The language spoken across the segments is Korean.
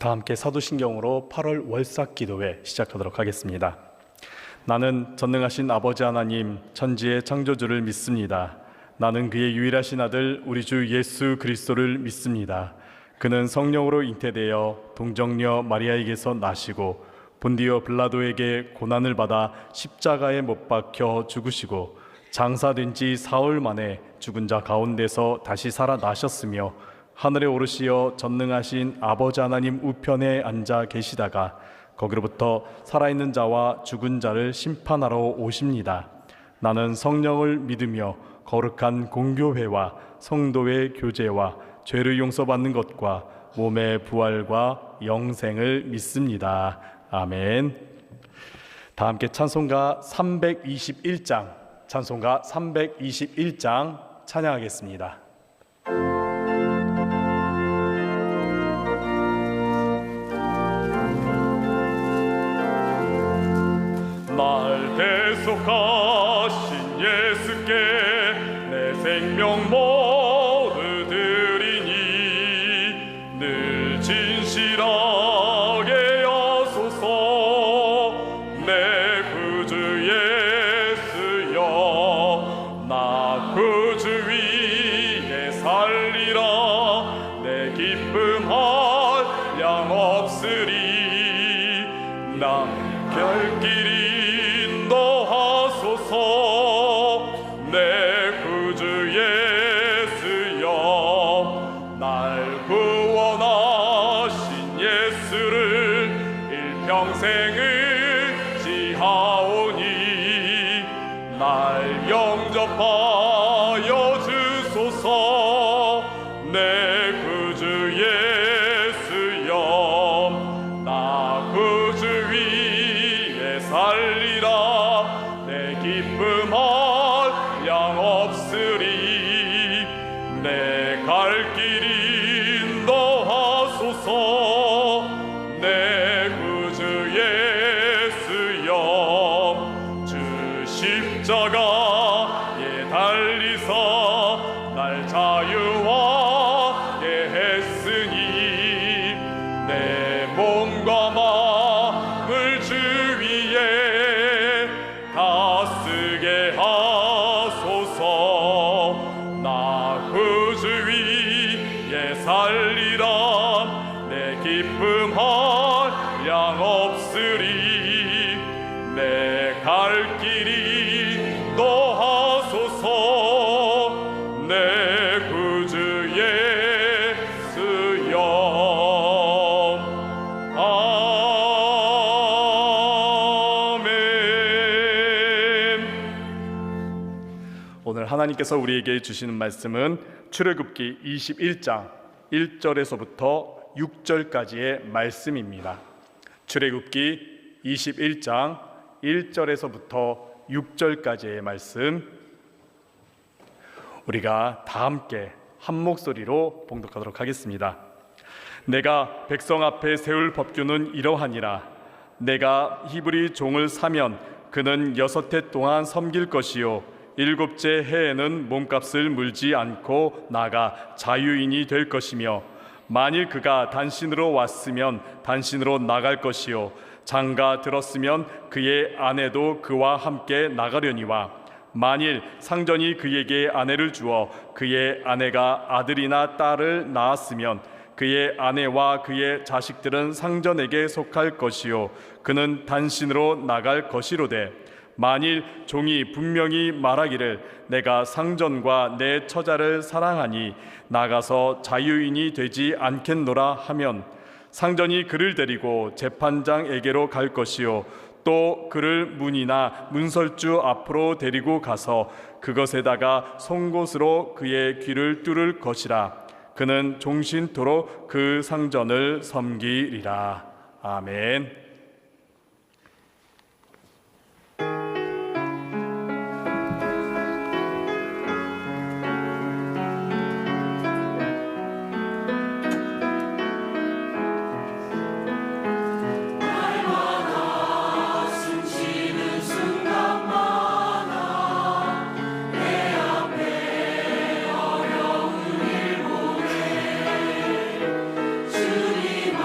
다 함께 사도신경으로 8월 월삭 기도회 시작하도록 하겠습니다. 나는 전능하신 아버지 하나님 천지의 창조주를 믿습니다. 나는 그의 유일하신 아들 우리 주 예수 그리스도를 믿습니다. 그는 성령으로 잉태되어 동정녀 마리아에게서 나시고 본디오 빌라도에게 고난을 받아 십자가에 못 박혀 죽으시고 장사된 지 사흘 만에 죽은 자 가운데서 다시 살아나셨으며 하늘에 오르시어 전능하신 아버지 하나님 우편에 앉아 계시다가 거기로부터 살아있는 자와 죽은 자를 심판하러 오십니다. 나는 성령을 믿으며 거룩한 공교회와 성도의 교제와 죄를 용서받는 것과 몸의 부활과 영생을 믿습니다. 아멘. 다 함께 찬송가 321장 찬양하겠습니다. 날 대속하신 예수께 내 생명 모두 드리니 늘 진실하게 여소서. 내 구주 예수여 나 구주 위에 살리라. 내 기쁨 한량 없으리. 나 결길이 내 구주 예수여 날 구원하신 예수를 일평생을 지하오니 날 영접하여 주소서. 내 구주 예수여 나 구주 위에 살리라. 내 기쁨 한량 없으리. 내 갈 길 인도하소서. 내 구주 예수여 주 십자가에 달리사 날 자유하게 했으니 내 몸과 마음을 주 위에 다 쓰게 하소서. 나 구주 위에 살리라. 내 기쁨 한량 없으리. 내 갈 길이 인도하소서. 내 구주 예수여 오늘 하나님께서 우리에게 주시는 말씀은 출애굽기 21장 1절에서부터 6절까지의 말씀입니다. 출애굽기 21장 1절에서부터 6절까지의 말씀, 우리가 다 함께 한 목소리로 봉독하도록 하겠습니다. 내가 백성 앞에 세울 법규는 이러하니라. 내가 히브리 종을 사면 그는 6해 동안 섬길 것이요 7째 해에는 몸값을 물지 않고 나가 자유인이 될 것이며 만일 그가 단신으로 왔으면 단신으로 나갈 것이요 장가 들었으면 그의 아내도 그와 함께 나가려니와 만일 상전이 그에게 아내를 주어 그의 아내가 아들이나 딸을 낳았으면 그의 아내와 그의 자식들은 상전에게 속할 것이요 그는 단신으로 나갈 것이로되 만일 종이 분명히 말하기를 내가 상전과 내 처자를 사랑하니 나가서 자유인이 되지 않겠노라 하면 상전이 그를 데리고 재판장에게로 갈 것이요 또 그를 문이나 문설주 앞으로 데리고 가서 그것에다가 송곳으로 그의 귀를 뚫을 것이라. 그는 종신토록 그 상전을 섬기리라. 아멘. 주님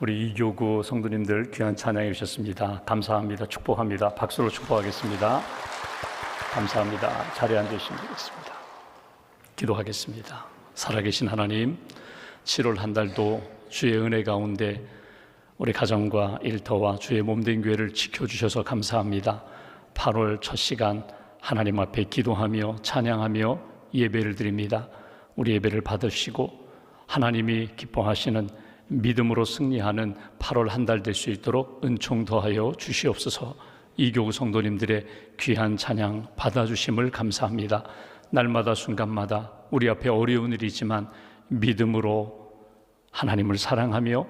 우리 이교구 성도님들 귀한 찬양해 주셨습니다. 감사합니다. 축복합니다. 박수로 축복하겠습니다. 감사합니다. 자리에 앉으시면 되겠습니다. 기도하겠습니다. 살아계신 하나님, 7월 한 달도 주의 은혜 가운데 우리 가정과 일터와 주의 몸된 교회를 지켜주셔서 감사합니다. 8월 첫 시간 하나님 앞에 기도하며 찬양하며 예배를 드립니다. 우리 예배를 받으시고 하나님이 기뻐하시는 믿음으로 승리하는 8월 한 달 될 수 있도록 은총 더하여 주시옵소서. 이교구 성도님들의 귀한 찬양 받아주심을 감사합니다. 날마다 순간마다 우리 앞에 어려운 일이지만 믿음으로 하나님을 사랑하며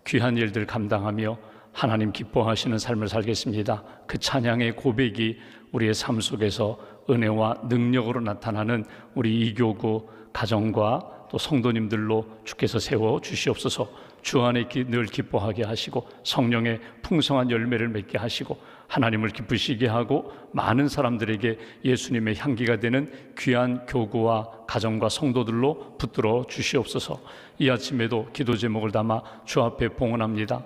귀한 일들 감당하며 하나님 기뻐하시는 삶을 살겠습니다. 그 찬양의 고백이 우리의 삶 속에서 은혜와 능력으로 나타나는 우리 이교구 가정과 또 성도님들로 주께서 세워 주시옵소서. 주 안에 늘 기뻐하게 하시고 성령의 풍성한 열매를 맺게 하시고 하나님을 기쁘시게 하고 많은 사람들에게 예수님의 향기가 되는 귀한 교구와 가정과 성도들로 붙들어 주시옵소서. 이 아침에도 기도 제목을 담아 주 앞에 봉헌합니다.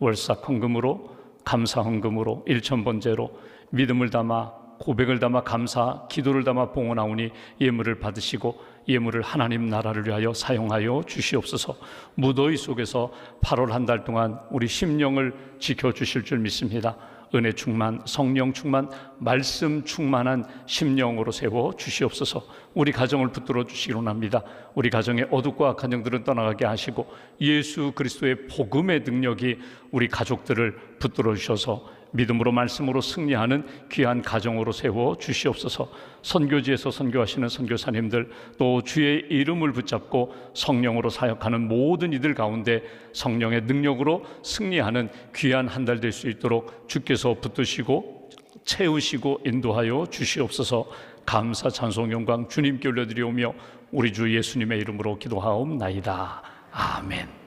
월삭 헌금으로, 감사 헌금으로, 일천번제로 믿음을 담아 고백을 담아 감사, 기도를 담아 봉헌하오니 예물을 받으시고 예물을 하나님 나라를 위하여 사용하여 주시옵소서. 무더위 속에서 8월 한 달 동안 우리 심령을 지켜주실 줄 믿습니다. 은혜 충만, 성령 충만, 말씀 충만한 심령으로 세워 주시옵소서. 우리 가정을 붙들어 주시기 원합니다. 우리 가정의 어둡고 악한 영들은 떠나가게 하시고 예수 그리스도의 복음의 능력이 우리 가족들을 붙들어 주셔서 믿음으로 말씀으로 승리하는 귀한 가정으로 세워 주시옵소서. 선교지에서 선교하시는 선교사님들, 또 주의 이름을 붙잡고 성령으로 사역하는 모든 이들 가운데 성령의 능력으로 승리하는 귀한 한 달 될 수 있도록 주께서 붙드시고 채우시고 인도하여 주시옵소서. 감사 찬송 영광 주님께 올려드리오며 우리 주 예수님의 이름으로 기도하옵나이다. 아멘.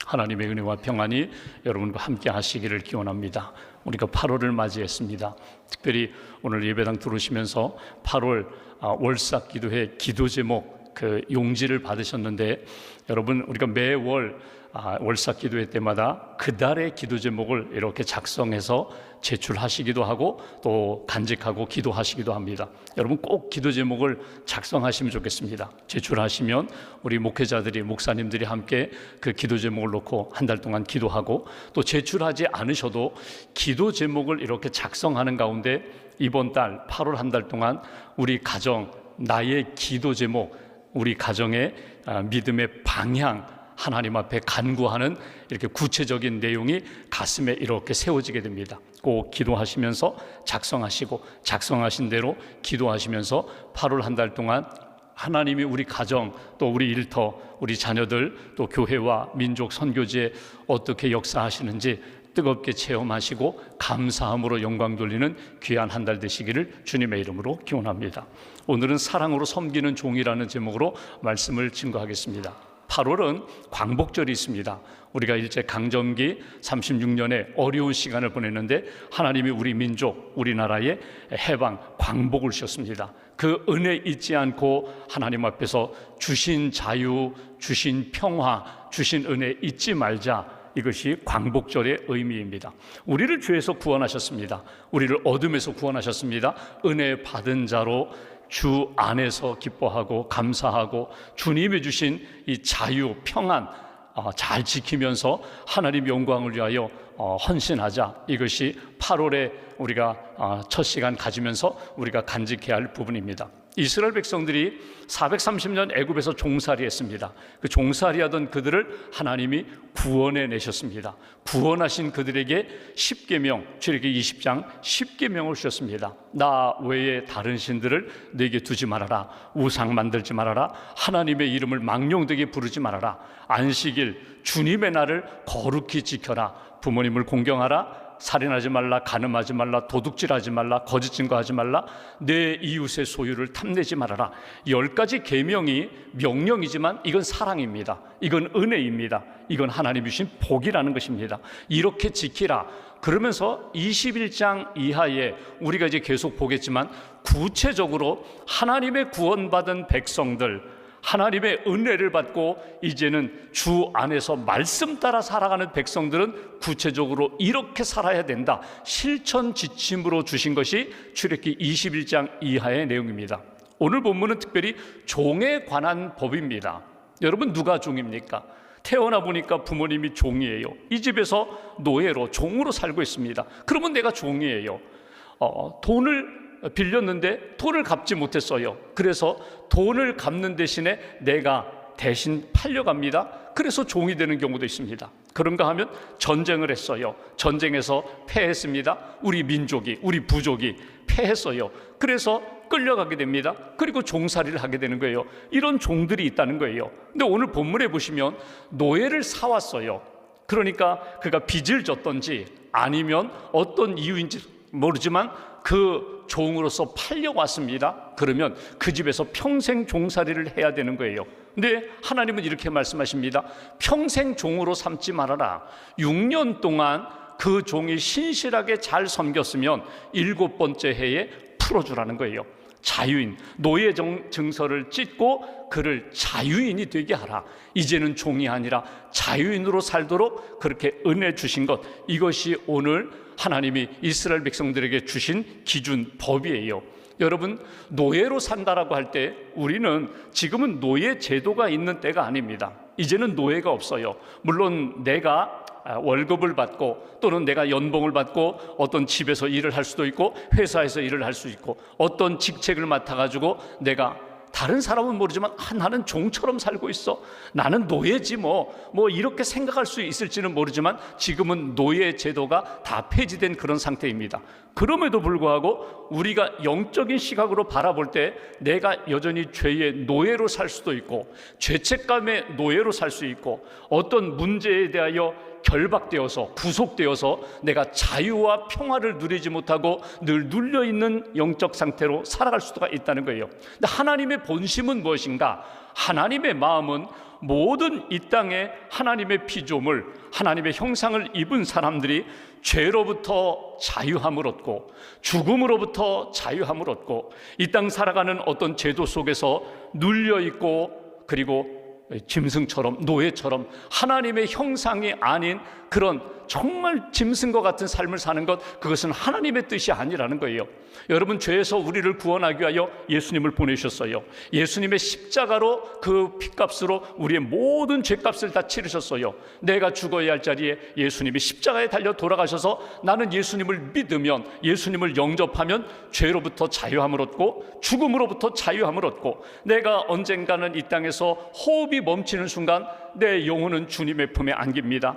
하나님의 은혜와 평안이 여러분과 함께 하시기를 기원합니다. 우리가 8월을 맞이했습니다. 특별히 오늘 예배당 들어오시면서 8월 월삭 기도회 기도 제목 그 용지를 받으셨는데, 여러분 우리가 매월 월삭 기도회 때마다 그 달의 기도 제목을 이렇게 작성해서 제출하시기도 하고 또 간직하고 기도하시기도 합니다. 여러분 꼭 기도 제목을 작성하시면 좋겠습니다. 제출하시면 우리 목회자들이, 목사님들이 함께 그 기도 제목을 놓고 한 달 동안 기도하고, 또 제출하지 않으셔도 기도 제목을 이렇게 작성하는 가운데 이번 달 8월 한 달 동안 우리 가정, 나의 기도 제목, 우리 가정의 믿음의 방향, 하나님 앞에 간구하는 이렇게 구체적인 내용이 가슴에 이렇게 세워지게 됩니다. 꼭 기도하시면서 작성하시고 작성하신 대로 기도하시면서 8월 한 달 동안 하나님이 우리 가정, 또 우리 일터, 우리 자녀들, 또 교회와 민족 선교지에 어떻게 역사하시는지 뜨겁게 체험하시고 감사함으로 영광 돌리는 귀한 한 달 되시기를 주님의 이름으로 기원합니다. 오늘은 사랑으로 섬기는 종이라는 제목으로 말씀을 증거하겠습니다. 8월은 광복절이 있습니다. 우리가 일제 강점기 36년의 어려운 시간을 보냈는데 하나님이 우리 민족, 우리나라의 해방, 광복을 주셨습니다. 그 은혜 잊지 않고 하나님 앞에서 주신 자유, 주신 평화, 주신 은혜 잊지 말자. 이것이 광복절의 의미입니다. 우리를 죄에서 구원하셨습니다. 우리를 어둠에서 구원하셨습니다. 은혜 받은 자로 주 안에서 기뻐하고 감사하고 주님이 주신 이 자유, 평안 잘 지키면서 하나님 영광을 위하여 헌신하자. 이것이 8월에 우리가 첫 시간 가지면서 우리가 간직해야 할 부분입니다. 이스라엘 백성들이 430년 애굽에서 종살이했습니다. 그 종살이하던 그들을 하나님이 구원해 내셨습니다. 구원하신 그들에게 10계명, 출애굽기 20장 10계명을 주셨습니다. 나 외에 다른 신들을 네게 두지 말아라. 우상 만들지 말아라. 하나님의 이름을 망령되게 부르지 말아라. 안식일 주님의 날을 거룩히 지켜라. 부모님을 공경하라. 살인하지 말라, 간음하지 말라, 도둑질하지 말라, 거짓 증거하지 말라, 내 이웃의 소유를 탐내지 말아라. 10가지 계명이 명령이지만 이건 사랑입니다. 이건 은혜입니다. 이건 하나님이 주신 복이라는 것입니다. 이렇게 지키라. 그러면서 21장 이하에 우리가 이제 계속 보겠지만 구체적으로 하나님의 구원받은 백성들, 하나님의 은혜를 받고 이제는 주 안에서 말씀 따라 살아가는 백성들은 구체적으로 이렇게 살아야 된다, 실천 지침으로 주신 것이 출애굽기 21장 이하의 내용입니다. 오늘 본문은 특별히 종에 관한 법입니다. 여러분, 누가 종입니까? 태어나 보니까 부모님이 종이에요. 이 집에서 노예로, 종으로 살고 있습니다. 그러면 내가 종이에요. 돈을 빌렸는데 돈을 갚지 못했어요. 그래서 돈을 갚는 대신에 내가 대신 팔려갑니다. 그래서 종이 되는 경우도 있습니다. 그런가 하면 전쟁을 했어요. 전쟁에서 패했습니다. 우리 민족이, 우리 부족이 패했어요. 그래서 끌려가게 됩니다. 그리고 종살이를 하게 되는 거예요. 이런 종들이 있다는 거예요. 근데 오늘 본문에 보시면 노예를 사왔어요. 그러니까 그가 빚을 졌던지 아니면 어떤 이유인지 모르지만 그 종으로서 팔려왔습니다. 그러면 그 집에서 평생 종살이를 해야 되는 거예요. 근데 하나님은 이렇게 말씀하십니다. 평생 종으로 삼지 말아라. 6년 동안 그 종이 신실하게 잘 섬겼으면 7번째 해에 풀어주라는 거예요. 자유인, 노예 증서를 찢고 그를 자유인이 되게 하라. 이제는 종이 아니라 자유인으로 살도록 그렇게 은혜 주신 것, 이것이 오늘 하나님이 이스라엘 백성들에게 주신 기준 법이에요. 여러분, 노예로 산다라고 할 때 우리는 지금은 노예 제도가 있는 때가 아닙니다. 이제는 노예가 없어요. 물론 내가 월급을 받고 또는 내가 연봉을 받고 어떤 집에서 일을 할 수도 있고 회사에서 일을 할 수 있고 어떤 직책을 맡아가지고 내가, 다른 사람은 모르지만 나는 종처럼 살고 있어, 나는 노예지 뭐 이렇게 생각할 수 있을지는 모르지만 지금은 노예 제도가 다 폐지된 그런 상태입니다. 그럼에도 불구하고 우리가 영적인 시각으로 바라볼 때 내가 여전히 죄의 노예로 살 수도 있고 죄책감의 노예로 살 수 있고 어떤 문제에 대하여 결박되어서 구속되어서 내가 자유와 평화를 누리지 못하고 늘 눌려있는 영적 상태로 살아갈 수가 있다는 거예요. 근데 하나님의 본심은 무엇인가? 하나님의 마음은 모든 이 땅에 하나님의 피조물, 하나님의 형상을 입은 사람들이 죄로부터 자유함을 얻고 죽음으로부터 자유함을 얻고 이 땅 살아가는 어떤 제도 속에서 눌려있고 그리고 짐승처럼, 노예처럼 하나님의 형상이 아닌 그런 정말 짐승과 같은 삶을 사는 것, 그것은 하나님의 뜻이 아니라는 거예요. 여러분, 죄에서 우리를 구원하기 위하여 예수님을 보내셨어요. 예수님의 십자가로, 그 핏값으로 우리의 모든 죄값을 다 치르셨어요. 내가 죽어야 할 자리에 예수님이 십자가에 달려 돌아가셔서 나는 예수님을 믿으면, 예수님을 영접하면 죄로부터 자유함을 얻고 죽음으로부터 자유함을 얻고 내가 언젠가는 이 땅에서 호흡이 멈추는 순간 내 영혼은 주님의 품에 안깁니다.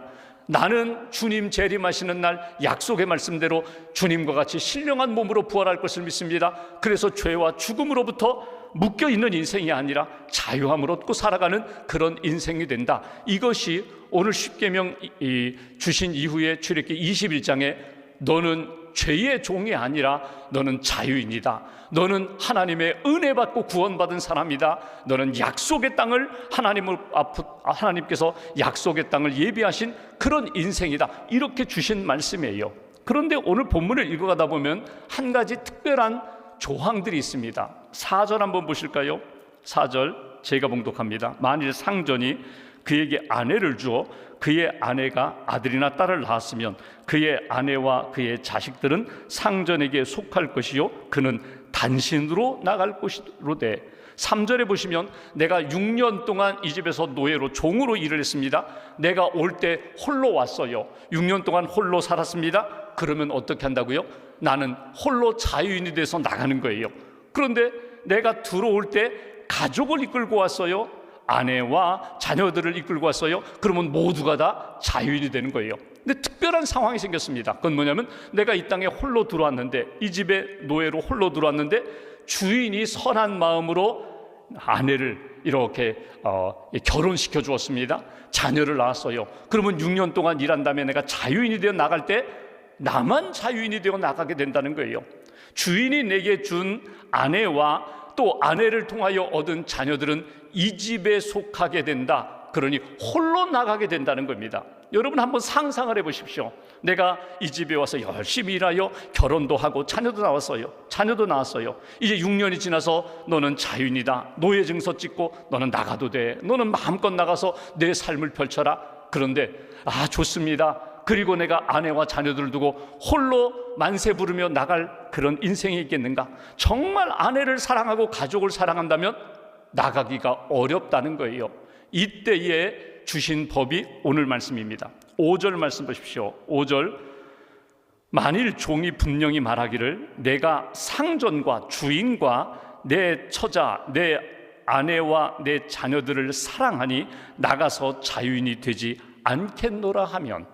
나는 주님 재림하시는 날 약속의 말씀대로 주님과 같이 신령한 몸으로 부활할 것을 믿습니다. 그래서 죄와 죽음으로부터 묶여있는 인생이 아니라 자유함을 얻고 살아가는 그런 인생이 된다. 이것이 오늘 십계명 주신 이후에 출애굽기 21장에 너는 죄의 종이 아니라 너는 자유인이다. 너는 하나님의 은혜 받고 구원받은 사람이다. 너는 약속의 땅을 하나님께서 약속의 땅을 예비하신 그런 인생이다. 이렇게 주신 말씀이에요. 그런데 오늘 본문을 읽어가다 보면 한 가지 특별한 조항들이 있습니다. 4절 한번 보실까요? 4절 제가 봉독합니다. 만일 상전이 그에게 아내를 주어 그의 아내가 아들이나 딸을 낳았으면 그의 아내와 그의 자식들은 상전에게 속할 것이요 그는 단신으로 나갈 것이로되 3절에 보시면 내가 6년 동안 이 집에서 노예로 종으로 일을 했습니다. 내가 올 때 홀로 왔어요. 6년 동안 홀로 살았습니다. 그러면 어떻게 한다고요? 나는 홀로 자유인이 돼서 나가는 거예요. 그런데 내가 들어올 때 가족을 이끌고 왔어요. 아내와 자녀들을 이끌고 왔어요. 그러면 모두가 다 자유인이 되는 거예요. 근데 특별한 상황이 생겼습니다. 그건 뭐냐면 내가 이 땅에 홀로 들어왔는데, 이 집에 노예로 홀로 들어왔는데 주인이 선한 마음으로 아내를 이렇게 결혼시켜 주었습니다. 자녀를 낳았어요. 그러면 6년 동안 일한 다음에 내가 자유인이 되어 나갈 때 나만 자유인이 되어 나가게 된다는 거예요. 주인이 내게 준 아내와 또 아내를 통하여 얻은 자녀들은 이 집에 속하게 된다. 그러니 홀로 나가게 된다는 겁니다. 여러분 한번 상상을 해보십시오. 내가 이 집에 와서 열심히 일하여 결혼도 하고 자녀도 낳았어요. 이제 6년이 지나서 너는 자유인이다, 노예증서 찍고 너는 나가도 돼, 너는 마음껏 나가서 내 삶을 펼쳐라. 그런데 좋습니다. 그리고 내가 아내와 자녀들을 두고 홀로 만세 부르며 나갈 그런 인생이 있겠는가? 정말 아내를 사랑하고 가족을 사랑한다면 나가기가 어렵다는 거예요. 이때에 주신 법이 오늘 말씀입니다. 5절 말씀 보십시오. 5절, 만일 종이 분명히 말하기를 내가 상전과 주인과 내 처자, 내 아내와 내 자녀들을 사랑하니 나가서 자유인이 되지 않겠노라 하면,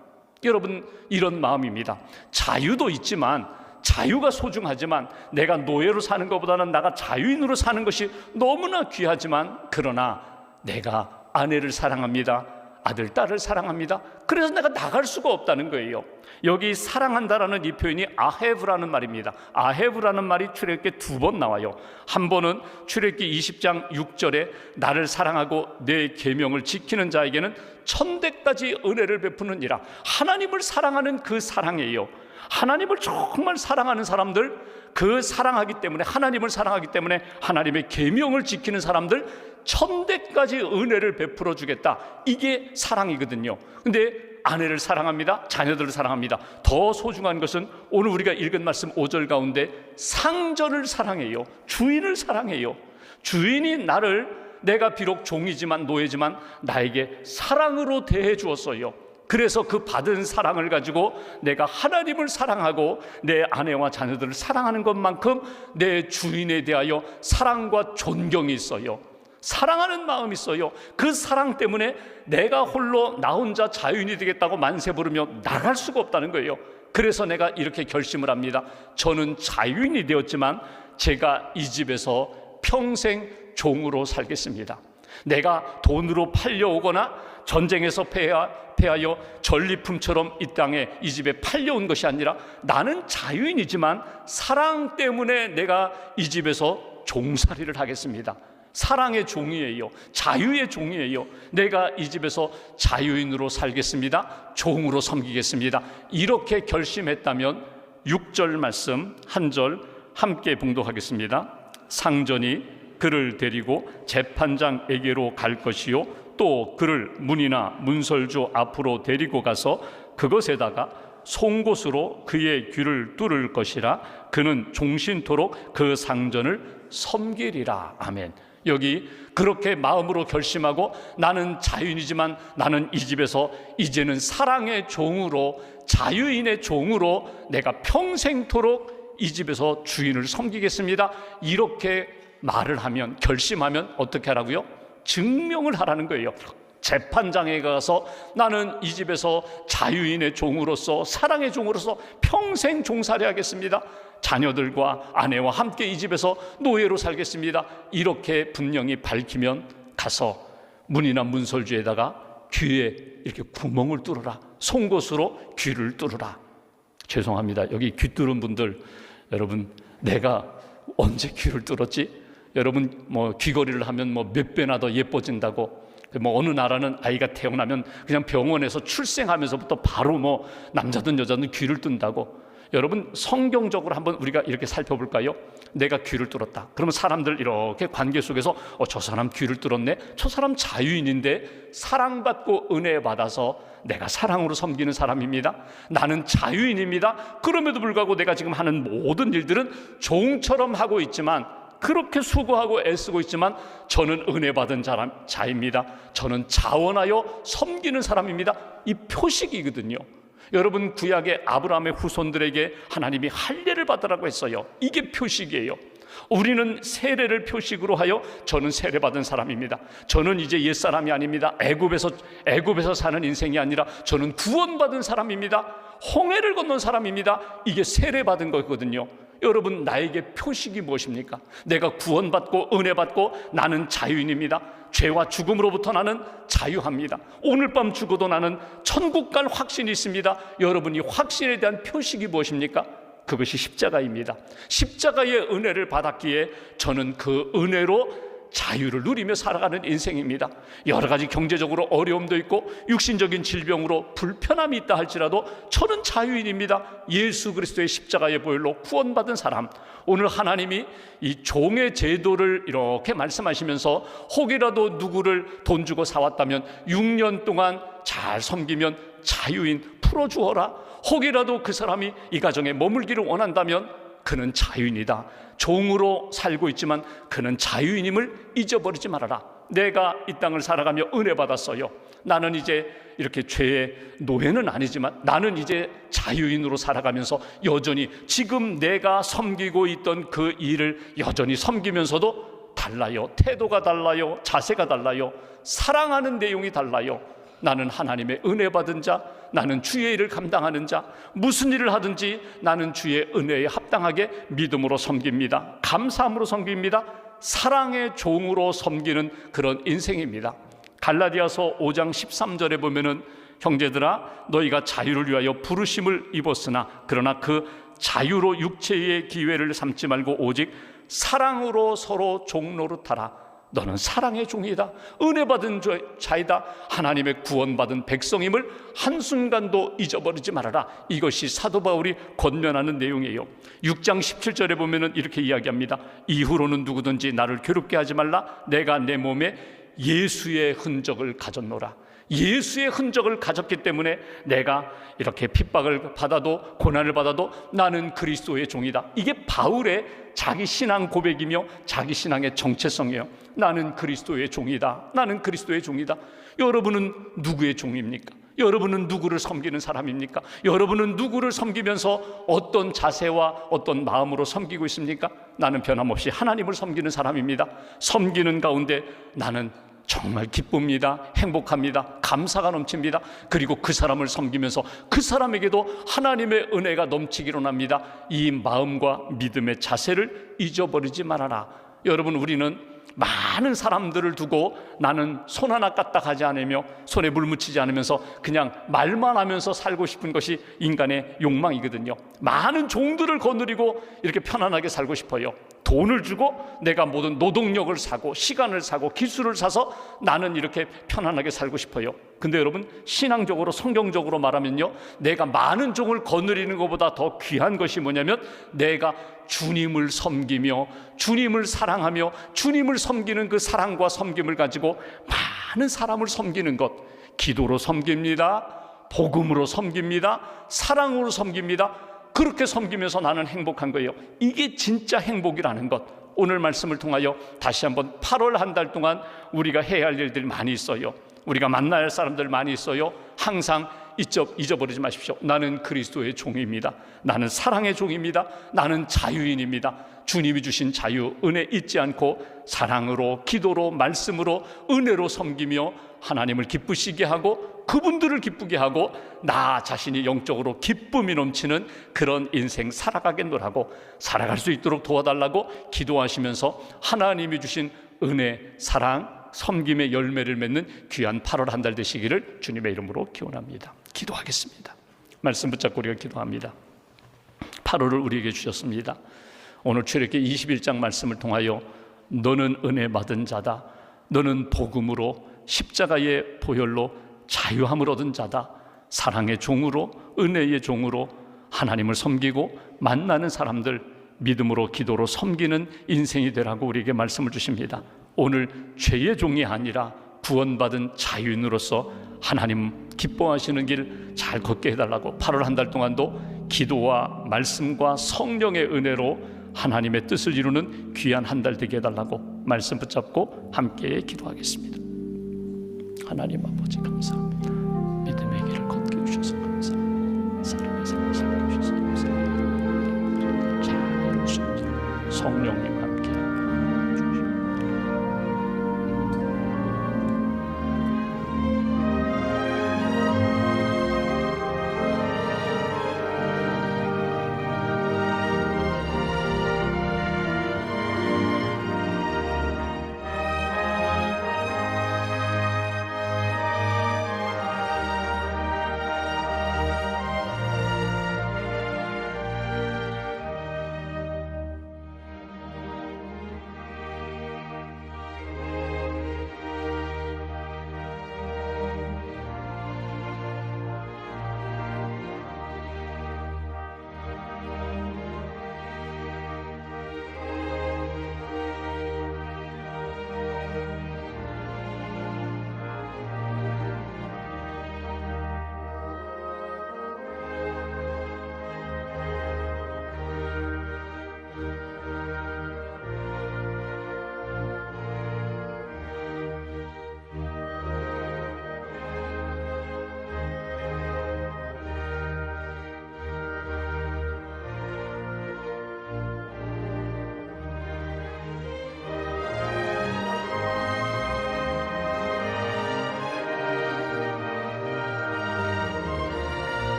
여러분 이런 마음입니다. 자유도 있지만, 자유가 소중하지만 내가 노예로 사는 것보다는 나가 자유인으로 사는 것이 너무나 귀하지만, 그러나 내가 아내를 사랑합니다, 아들, 딸을 사랑합니다. 그래서 내가 나갈 수가 없다는 거예요. 여기 사랑한다라는 이 표현이 아헤브라는 말입니다. 아헤브라는 말이 출애굽기에 2번 나와요. 한 번은 출애굽기 20장 6절에 나를 사랑하고 내 계명을 지키는 자에게는 천대까지 은혜를 베푸느니라. 하나님을 사랑하는 그 사랑이에요. 하나님을 정말 사랑하는 사람들, 그 사랑하기 때문에, 하나님을 사랑하기 때문에 하나님의 계명을 지키는 사람들 천대까지 은혜를 베풀어 주겠다. 이게 사랑이거든요. 근데 아내를 사랑합니다, 자녀들을 사랑합니다. 더 소중한 것은 오늘 우리가 읽은 말씀 5절 가운데 상전을 사랑해요. 주인을 사랑해요. 주인이 나를, 내가 비록 종이지만 노예지만 나에게 사랑으로 대해 주었어요. 그래서 그 받은 사랑을 가지고 내가 하나님을 사랑하고 내 아내와 자녀들을 사랑하는 것만큼 내 주인에 대하여 사랑과 존경이 있어요. 사랑하는 마음이 있어요. 그 사랑 때문에 내가 홀로 나 혼자 자유인이 되겠다고 만세 부르며 나갈 수가 없다는 거예요. 그래서 내가 이렇게 결심을 합니다. 저는 자유인이 되었지만 제가 이 집에서 평생 종으로 살겠습니다. 내가 돈으로 팔려오거나 전쟁에서 패하여 전리품처럼 이 땅에, 이 집에 팔려온 것이 아니라 나는 자유인이지만 사랑 때문에 내가 이 집에서 종살이를 하겠습니다. 사랑의 종이에요. 자유의 종이에요. 내가 이 집에서 자유인으로 살겠습니다. 종으로 섬기겠습니다. 이렇게 결심했다면 6절 말씀 한 절 함께 봉독하겠습니다. 상전이 그를 데리고 재판장에게로 갈 것이요, 또 그를 문이나 문설주 앞으로 데리고 가서 그것에다가 송곳으로 그의 귀를 뚫을 것이라. 그는 종신토록 그 상전을 섬기리라. 아멘. 여기 그렇게 마음으로 결심하고 나는 자유인이지만 나는 이 집에서 이제는 사랑의 종으로, 자유인의 종으로 내가 평생토록 이 집에서 주인을 섬기겠습니다. 이렇게 말을 하면, 결심하면 어떻게 하라고요? 증명을 하라는 거예요. 재판장에 가서 나는 이 집에서 자유인의 종으로서, 사랑의 종으로서 평생 종살이 하겠습니다. 자녀들과 아내와 함께 이 집에서 노예로 살겠습니다. 이렇게 분명히 밝히면 가서 문이나 문설주에다가 귀에 이렇게 구멍을 뚫어라. 송곳으로 귀를 뚫어라. 죄송합니다. 여기 귀 뚫은 분들, 여러분 내가 언제 귀를 뚫었지? 여러분 귀걸이를 하면 몇 배나 더 예뻐진다고, 어느 나라는 아이가 태어나면 그냥 병원에서 출생하면서부터 바로 남자든 여자든 귀를 뚫는다고. 여러분 성경적으로 한번 우리가 이렇게 살펴볼까요? 내가 귀를 뚫었다. 그러면 사람들 이렇게 관계 속에서 저 사람 귀를 뚫었네, 저 사람 자유인인데 사랑받고 은혜 받아서 내가 사랑으로 섬기는 사람입니다. 나는 자유인입니다. 그럼에도 불구하고 내가 지금 하는 모든 일들은 종처럼 하고 있지만, 그렇게 수고하고 애쓰고 있지만 저는 은혜 받은 자입니다. 저는 자원하여 섬기는 사람입니다. 이 표식이거든요. 여러분 구약의 아브라함의 후손들에게 하나님이 할례를 받으라고 했어요. 이게 표식이에요. 우리는 세례를 표식으로 하여 저는 세례 받은 사람입니다. 저는 이제 옛사람이 아닙니다. 애굽에서 사는 인생이 아니라 저는 구원받은 사람입니다. 홍해를 건넌 사람입니다. 이게 세례 받은 거거든요. 여러분 나에게 표식이 무엇입니까? 내가 구원받고 은혜 받고 나는 자유인입니다. 죄와 죽음으로부터 나는 자유합니다. 오늘 밤 죽어도 나는 천국 갈 확신이 있습니다. 여러분 이 확신에 대한 표식이 무엇입니까? 그것이 십자가입니다. 십자가의 은혜를 받았기에 저는 그 은혜로 자유를 누리며 살아가는 인생입니다. 여러 가지 경제적으로 어려움도 있고 육신적인 질병으로 불편함이 있다 할지라도 저는 자유인입니다. 예수 그리스도의 십자가의 보혈로 구원받은 사람. 오늘 하나님이 이 종의 제도를 이렇게 말씀하시면서 혹이라도 누구를 돈 주고 사왔다면 6년 동안 잘 섬기면 자유인 풀어주어라. 혹이라도 그 사람이 이 가정에 머물기를 원한다면 그는 자유인이다. 종으로 살고 있지만 그는 자유인임을 잊어버리지 말아라. 내가 이 땅을 살아가며 은혜 받았어요. 나는 이제 이렇게 죄의 노예는 아니지만 나는 이제 자유인으로 살아가면서 여전히 지금 내가 섬기고 있던 그 일을 여전히 섬기면서도 달라요. 태도가 달라요. 자세가 달라요. 사랑하는 내용이 달라요. 나는 하나님의 은혜 받은 자, 나는 주의 일을 감당하는 자, 무슨 일을 하든지 나는 주의 은혜에 합당하게 믿음으로 섬깁니다. 감사함으로 섬깁니다. 사랑의 종으로 섬기는 그런 인생입니다. 갈라디아서 5장 13절에 보면은 형제들아 너희가 자유를 위하여 부르심을 입었으나 그러나 그 자유로 육체의 기회를 삼지 말고 오직 사랑으로 서로 종 노릇하라. 너는 사랑의 종이다. 은혜 받은 자이다. 하나님의 구원받은 백성임을 한순간도 잊어버리지 말아라. 이것이 사도 바울이 권면하는 내용이에요. 6장 17절에 보면은 이렇게 이야기합니다. 이후로는 누구든지 나를 괴롭게 하지 말라. 내가 내 몸에 예수의 흔적을 가졌노라. 예수의 흔적을 가졌기 때문에 내가 이렇게 핍박을 받아도 고난을 받아도 나는 그리스도의 종이다. 이게 바울의 자기 신앙 고백이며 자기 신앙의 정체성이에요. 나는 그리스도의 종이다. 나는 그리스도의 종이다. 여러분은 누구의 종입니까? 여러분은 누구를 섬기는 사람입니까? 여러분은 누구를 섬기면서 어떤 자세와 어떤 마음으로 섬기고 있습니까? 나는 변함없이 하나님을 섬기는 사람입니다. 섬기는 가운데 나는 정말 기쁩니다. 행복합니다. 감사가 넘칩니다. 그리고 그 사람을 섬기면서 그 사람에게도 하나님의 은혜가 넘치기로 합니다. 이 마음과 믿음의 자세를 잊어버리지 말아라. 여러분, 우리는 많은 사람들을 두고 나는 손 하나 까딱하지 않으며 손에 물 묻히지 않으면서 그냥 말만 하면서 살고 싶은 것이 인간의 욕망이거든요. 많은 종들을 거느리고 이렇게 편안하게 살고 싶어요. 돈을 주고 내가 모든 노동력을 사고 시간을 사고 기술을 사서 나는 이렇게 편안하게 살고 싶어요. 근데 여러분, 신앙적으로 성경적으로 말하면요, 내가 많은 종을 거느리는 것보다 더 귀한 것이 뭐냐면 내가 주님을 섬기며 주님을 사랑하며 주님을 섬기는 그 사랑과 섬김을 가지고 많은 사람을 섬기는 것. 기도로 섬깁니다. 복음으로 섬깁니다. 사랑으로 섬깁니다. 그렇게 섬기면서 나는 행복한 거예요. 이게 진짜 행복이라는 것. 오늘 말씀을 통하여 다시 한번 8월 한 달 동안 우리가 해야 할 일들이 많이 있어요. 우리가 만나야 할 사람들 많이 있어요. 항상 잊어버리지 마십시오. 나는 그리스도의 종입니다. 나는 사랑의 종입니다. 나는 자유인입니다. 주님이 주신 자유, 은혜 잊지 않고 사랑으로, 기도로, 말씀으로, 은혜로 섬기며 하나님을 기쁘시게 하고 그분들을 기쁘게 하고 나 자신이 영적으로 기쁨이 넘치는 그런 인생 살아가겠노라고, 살아갈 수 있도록 도와달라고 기도하시면서 하나님이 주신 은혜, 사랑, 섬김의 열매를 맺는 귀한 8월 한 달 되시기를 주님의 이름으로 기원합니다. 기도하겠습니다. 말씀 붙잡고 우리가 기도합니다. 8월을 우리에게 주셨습니다. 오늘 출애굽기 21장 말씀을 통하여 너는 은혜 받은 자다. 너는 복음으로 십자가의 보혈로 자유함을 얻은 자다. 사랑의 종으로, 은혜의 종으로 하나님을 섬기고 만나는 사람들, 믿음으로 기도로 섬기는 인생이 되라고 우리에게 말씀을 주십니다. 오늘 죄의 종이 아니라 구원받은 자유인으로서 하나님 기뻐하시는 길 잘 걷게 해달라고, 8월 한 달 동안도 기도와 말씀과 성령의 은혜로 하나님의 뜻을 이루는 귀한 한 달 되게 해달라고 말씀 붙잡고 함께 기도하겠습니다. 하나님 아버지 감사합니다.